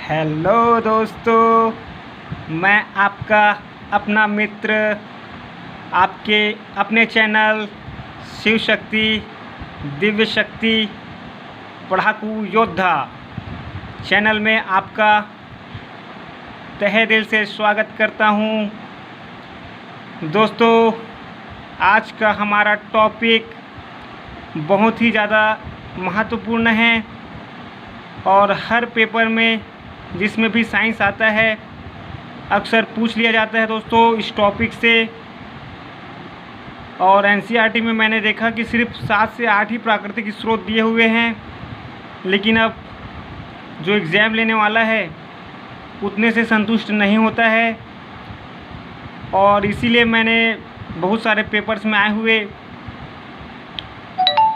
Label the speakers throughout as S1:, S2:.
S1: Hello दोस्तों, मैं आपका अपना मित्र आपके अपने चैनल शिव शक्ति दिव्य शक्ति पढ़ाकू योद्धा चैनल में आपका तहे दिल से स्वागत करता हूं। दोस्तों, आज का हमारा टॉपिक बहुत ही ज़्यादा महत्वपूर्ण है और हर पेपर में जिसमें भी साइंस आता है अक्सर पूछ लिया जाता है दोस्तों इस टॉपिक से। और एनसीईआरटी में मैंने देखा कि सिर्फ 7 से 8 ही प्राकृतिक स्रोत दिए हुए हैं, लेकिन अब जो एग्ज़ाम लेने वाला है उतने से संतुष्ट नहीं होता है। और इसीलिए मैंने बहुत सारे पेपर्स में आए हुए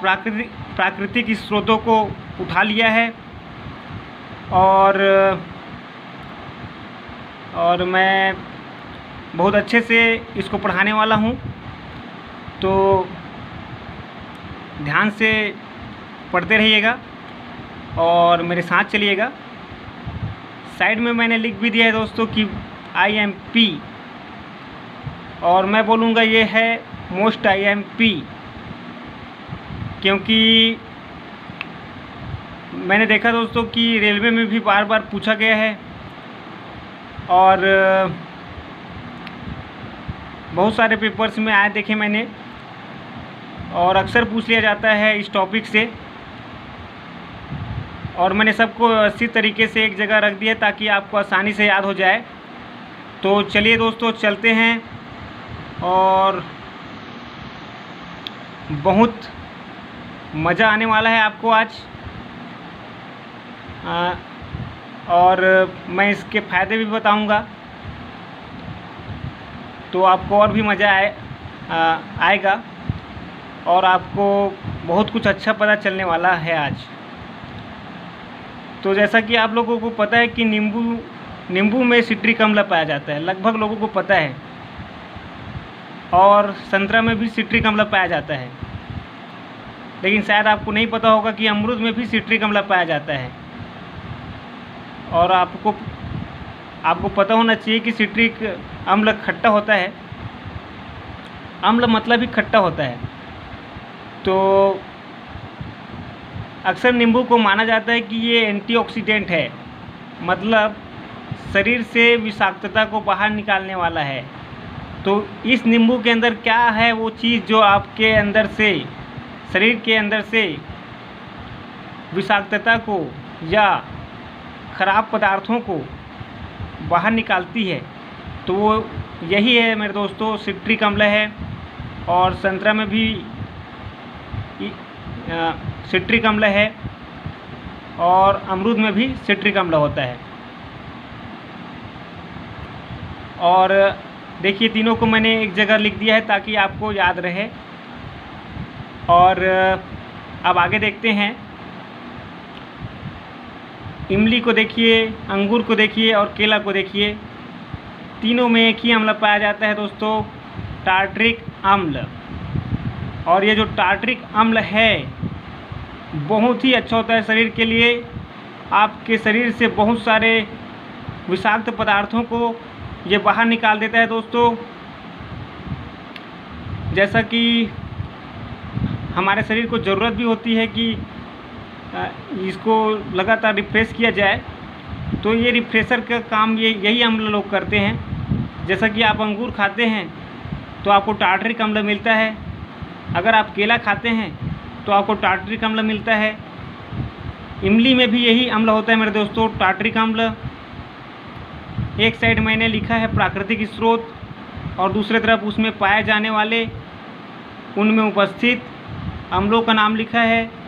S1: प्राकृतिक स्रोतों को उठा लिया है और मैं बहुत अच्छे से इसको पढ़ाने वाला हूँ, तो ध्यान से पढ़ते रहिएगा और मेरे साथ चलिएगा। साइड में मैंने लिख भी दिया है दोस्तों कि IMP, और मैं बोलूँगा ये है मोस्ट IMP, क्योंकि मैंने देखा दोस्तों कि रेलवे में भी बार बार पूछा गया है और बहुत सारे पेपर्स में आए देखे मैंने, और अक्सर पूछ लिया जाता है इस टॉपिक से। और मैंने सबको अच्छी तरीके से एक जगह रख दिया ताकि आपको आसानी से याद हो जाए। तो चलिए दोस्तों चलते हैं, और बहुत मज़ा आने वाला है आपको आज। और मैं इसके फ़ायदे भी बताऊंगा, तो आपको और भी मज़ा आएगा और आपको बहुत कुछ अच्छा पता चलने वाला है आज। तो जैसा कि आप लोगों को पता है कि नींबू में सिट्रिक अम्ल पाया जाता है, लगभग लोगों को पता है। और संतरा में भी सिट्रिक अम्ल पाया जाता है, लेकिन शायद आपको नहीं पता होगा कि अमरूद में भी सिट्रिक अम्ल पाया जाता है। और आपको पता होना चाहिए कि सिट्रिक अम्ल खट्टा होता है। अम्ल मतलब ही खट्टा होता है। तो अक्सर नींबू को माना जाता है कि ये एंटीऑक्सीडेंट है, मतलब शरीर से विषाक्तता को बाहर निकालने वाला है। तो इस नींबू के अंदर क्या है वो चीज़ जो आपके अंदर से, शरीर के अंदर से विषाक्तता को या ख़राब पदार्थों को बाहर निकालती है, तो वो यही है मेरे दोस्तों, सिट्रिक अम्ल है। और संतरा में भी सिट्रिक अम्ल है और अमरूद में भी सिट्रिक अम्ल होता है। और देखिए तीनों को मैंने एक जगह लिख दिया है ताकि आपको याद रहे। और अब आगे देखते हैं। इमली को देखिए, अंगूर को देखिए और केला को देखिए, तीनों में एक ही अम्ल पाया जाता है दोस्तों, टार्ट्रिक अम्ल। और ये जो टार्ट्रिक अम्ल है बहुत ही अच्छा होता है शरीर के लिए। आपके शरीर से बहुत सारे विषाक्त पदार्थों को ये बाहर निकाल देता है दोस्तों। जैसा कि हमारे शरीर को ज़रूरत भी होती है कि इसको लगातार रिफ़्रेश किया जाए, तो ये रिफ़्रेशर का काम यही अम्ल लोग करते हैं। जैसा कि आप अंगूर खाते हैं तो आपको टार्ट्रिक अम्ल मिलता है, अगर आप केला खाते हैं तो आपको टार्ट्रिक अम्ल मिलता है। इमली में भी यही अम्ल होता है मेरे दोस्तों, टार्ट्रिक अम्ल। एक साइड मैंने लिखा है प्राकृतिक स्रोत और दूसरे तरफ उसमें पाए जाने वाले, उनमें उपस्थित अम्लों का नाम लिखा है।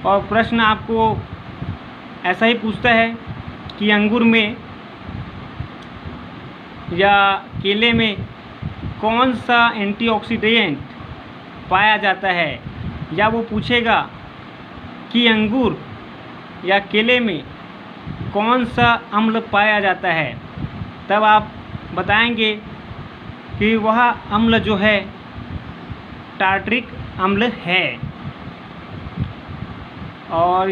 S1: और प्रश्न आपको ऐसा ही पूछता है कि अंगूर में या केले में कौन सा एंटीऑक्सीडेंट पाया जाता है, या वो पूछेगा कि अंगूर या केले में कौन सा अम्ल पाया जाता है, तब आप बताएंगे कि वह अम्ल जो है टार्ट्रिक अम्ल है। और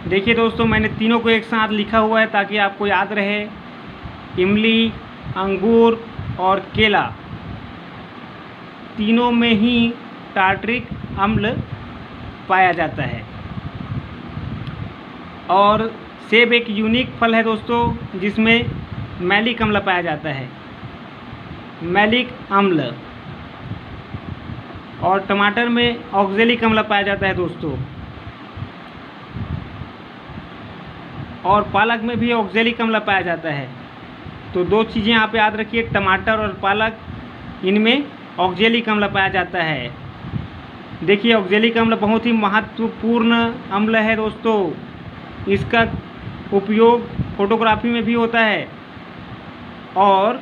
S1: देखिए दोस्तों, मैंने तीनों को एक साथ लिखा हुआ है ताकि आपको याद रहे। इमली, अंगूर और केला, तीनों में ही टार्टरिक अम्ल पाया जाता है। और सेब एक यूनिक फल है दोस्तों, जिसमें मैलिक अम्ल पाया जाता है, मैलिक अम्ल। और टमाटर में ऑक्जेलिक अम्ल पाया जाता है दोस्तों। और पालक में भी ऑक्जेलिक अम्ल पाया जाता है। तो दो चीज़ें आप याद रखिए, टमाटर और पालक, इनमें ऑक्जेलिक अम्ल पाया जाता है। देखिए, ऑक्जेलिक अम्ल बहुत ही महत्वपूर्ण अम्ल है दोस्तों। इसका उपयोग फोटोग्राफी में भी होता है। और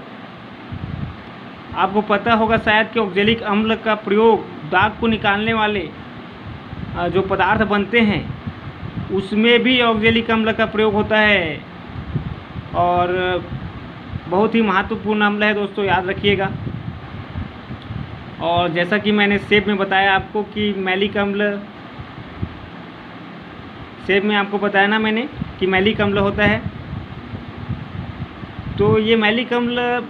S1: आपको पता होगा शायद कि ऑक्जेलिक अम्ल का प्रयोग दाग को निकालने वाले जो पदार्थ बनते हैं उसमें भी ऑक्जेलिक अम्ल का प्रयोग होता है। और बहुत ही महत्वपूर्ण अम्ल है दोस्तों, याद रखिएगा। और जैसा कि मैंने सेब में बताया आपको कि मैलिक अम्ल, सेब में आपको बताया ना मैंने कि मैलिक अम्ल होता है। तो ये मैलिक अम्ल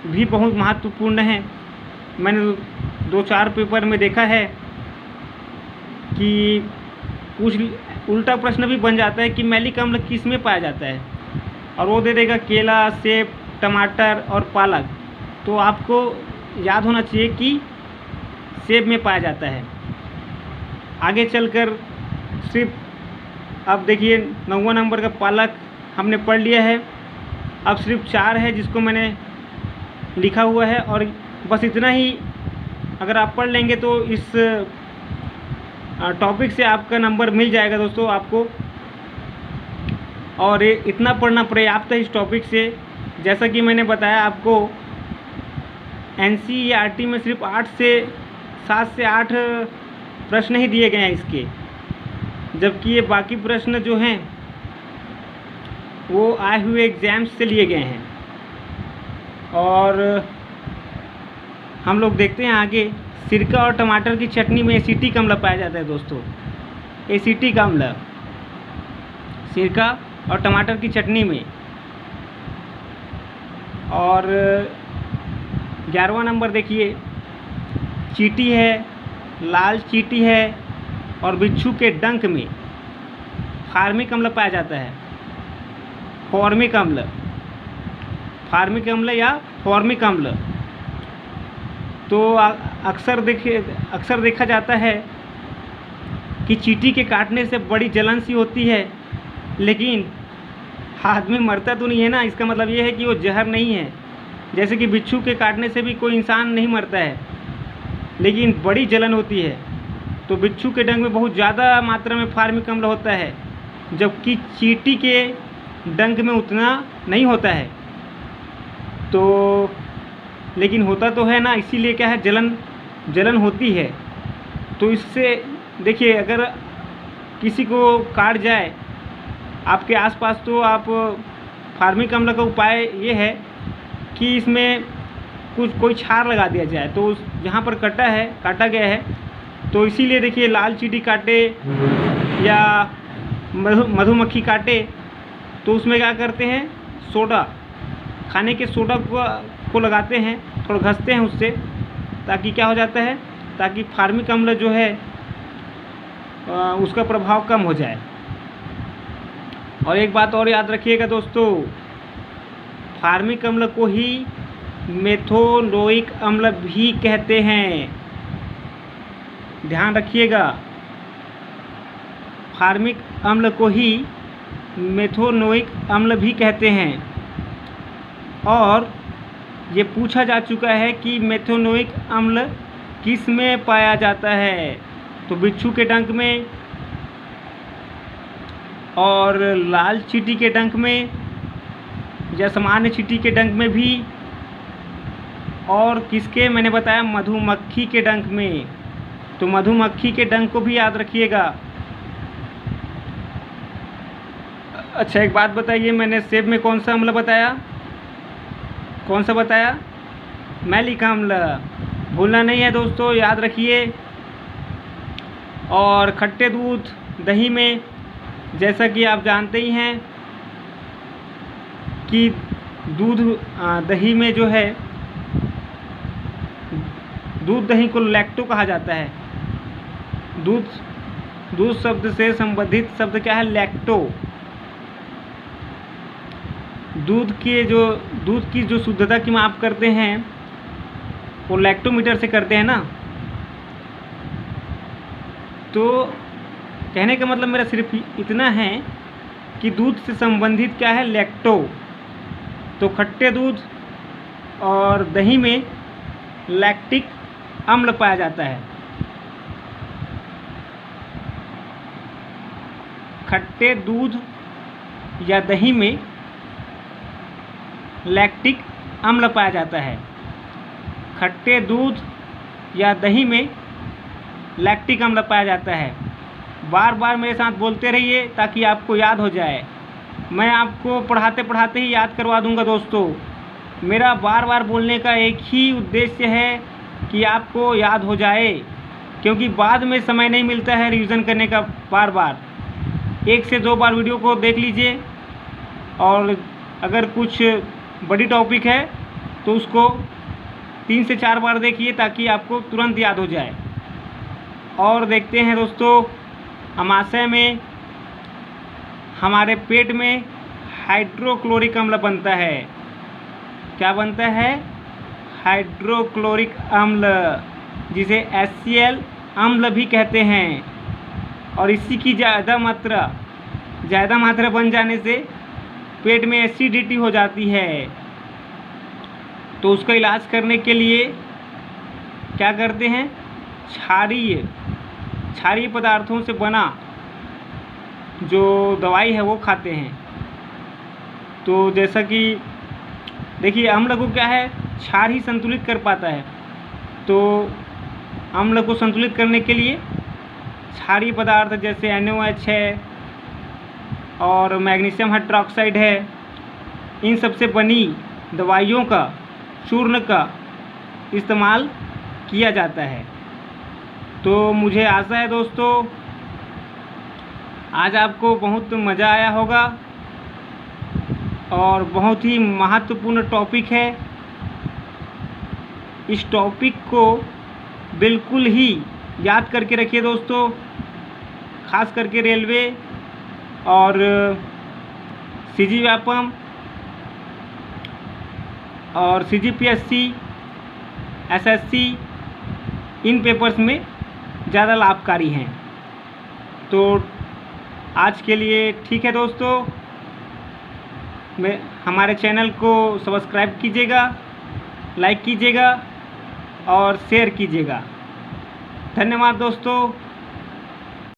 S1: भी बहुत महत्वपूर्ण है। मैंने 2-4 पेपर में देखा है कि कुछ उल्टा प्रश्न भी बन जाता है कि मैलिक अम्ल किस में पाया जाता है, और वो दे देगा केला, सेब, टमाटर और पालक। तो आपको याद होना चाहिए कि सेब में पाया जाता है। आगे चलकर सिर्फ अब देखिए 9वां नंबर का पालक हमने पढ़ लिया है। अब सिर्फ 4 है जिसको मैंने लिखा हुआ है, और बस इतना ही अगर आप पढ़ लेंगे तो इस टॉपिक से आपका नंबर मिल जाएगा दोस्तों आपको। और ये इतना पढ़ना पर्याप्त है इस टॉपिक से। जैसा कि मैंने बताया आपको, NCERT में सिर्फ 7 से 8 प्रश्न ही दिए गए हैं इसके, जबकि ये बाकी प्रश्न जो हैं वो आए हुए एग्ज़ाम्स से लिए गए हैं। और हम लोग देखते हैं आगे, सिरका और टमाटर की चटनी में एसिटिक अम्ल पाया जाता है दोस्तों। एसिटिक अम्ल सिरका और टमाटर की चटनी में। और 11वां नंबर देखिए, चींटी है, लाल चींटी है और बिच्छू के डंक में फार्मिक अम्ल पाया जाता है। फॉर्मिक अम्ल, फार्मिक अम्ल या फॉर्मिक अम्ल। तो अक्सर देखा जाता है कि चींटी के काटने से बड़ी जलन सी होती है, लेकिन आदमी मरता तो नहीं है ना। इसका मतलब ये है कि वो जहर नहीं है। जैसे कि बिच्छू के काटने से भी कोई इंसान नहीं मरता है, लेकिन बड़ी जलन होती है। तो बिच्छू के डंक में बहुत ज़्यादा मात्रा में फार्मिक अम्ल होता है, जबकि चींटी के डंक में उतना नहीं होता है। तो लेकिन होता तो है ना, इसीलिए क्या है, जलन होती है। तो इससे देखिए, अगर किसी को काट जाए आपके आसपास, तो आप फार्मिक अम्ल का उपाय ये है कि इसमें कोई क्षार लगा दिया जाए। तो जहाँ पर काटा गया है, तो इसीलिए देखिए, लाल चींटी काटे या मधुमक्खी काटे तो उसमें क्या करते हैं, सोडा, खाने के सोडा को लगाते हैं, थोड़ा घसते हैं उससे, ताकि क्या हो जाता है, ताकि फार्मिक अम्ल जो है उसका प्रभाव कम हो जाए। और एक बात और याद रखिएगा दोस्तों, फार्मिक अम्ल को ही मेथोनोइक अम्ल भी कहते हैं। ध्यान रखिएगा, फार्मिक अम्ल को ही मेथोनोइक अम्ल भी कहते हैं। और ये पूछा जा चुका है कि मेथोनोइक अम्ल किस में पाया जाता है, तो बिच्छू के डंक में और लाल चींटी के डंक में या सामान्य चींटी के डंक में भी, और किसके मैंने बताया, मधुमक्खी के डंक में। तो मधुमक्खी के डंक को भी याद रखिएगा। अच्छा, एक बात बताइए, मैंने सेब में कौन सा अम्ल बताया, कौन सा बताया, मैलिक अम्ल। भूलना नहीं है दोस्तों, याद रखिए। और खट्टे दूध, दही में जैसा कि आप जानते ही हैं कि दूध दही में जो है, दूध दही को लैक्टो कहा जाता है। दूध शब्द से संबंधित शब्द क्या है? लैक्टो। दूध की जो शुद्धता की माप करते हैं वो लैक्टोमीटर से करते हैं ना। तो कहने का मतलब मेरा सिर्फ इतना है कि दूध से संबंधित क्या है? लैक्टो। तो खट्टे दूध और दही में लैक्टिक अम्ल पाया जाता है। खट्टे दूध या दही में लैक्टिक अम्ल पाया जाता है। खट्टे दूध या दही में लैक्टिक अम्ल पाया जाता है। बार बार मेरे साथ बोलते रहिए ताकि आपको याद हो जाए। मैं आपको पढ़ाते पढ़ाते ही याद करवा दूंगा दोस्तों। मेरा बार बार बोलने का एक ही उद्देश्य है कि आपको याद हो जाए, क्योंकि बाद में समय नहीं मिलता है रिवीजन करने का। बार बार 1 से 2 बार वीडियो को देख लीजिए, और अगर कुछ बड़ी टॉपिक है तो उसको 3 से 4 बार देखिए ताकि आपको तुरंत याद हो जाए। और देखते हैं दोस्तों, अमाशय में हमारे पेट में हाइड्रोक्लोरिक अम्ल बनता है। क्या बनता है? हाइड्रोक्लोरिक अम्ल, जिसे HCl अम्ल भी कहते हैं। और इसी की ज़्यादा मात्रा बन जाने से पेट में एसिडिटी हो जाती है। तो उसका इलाज करने के लिए क्या करते हैं? क्षारीय पदार्थों से बना जो दवाई है वो खाते हैं। तो जैसा कि देखिए, अम्ल को क्या है? क्षार ही संतुलित कर पाता है। तो अम्ल को संतुलित करने के लिए क्षारीय पदार्थ जैसे NaOH है और मैग्नीशियम हाइड्रोक्साइड है, इन सब से बनी दवाइयों का, चूर्ण का इस्तेमाल किया जाता है। तो मुझे आशा है दोस्तों आज आपको बहुत मज़ा आया होगा, और बहुत ही महत्वपूर्ण टॉपिक है। इस टॉपिक को बिल्कुल ही याद करके रखिए दोस्तों, खास करके रेलवे और CG व्यापम और CGPSC, SSC, इन पेपर्स में ज़्यादा लाभकारी हैं। तो आज के लिए ठीक है दोस्तों, हमारे चैनल को सब्सक्राइब कीजिएगा, लाइक कीजिएगा और शेयर कीजिएगा। धन्यवाद दोस्तों।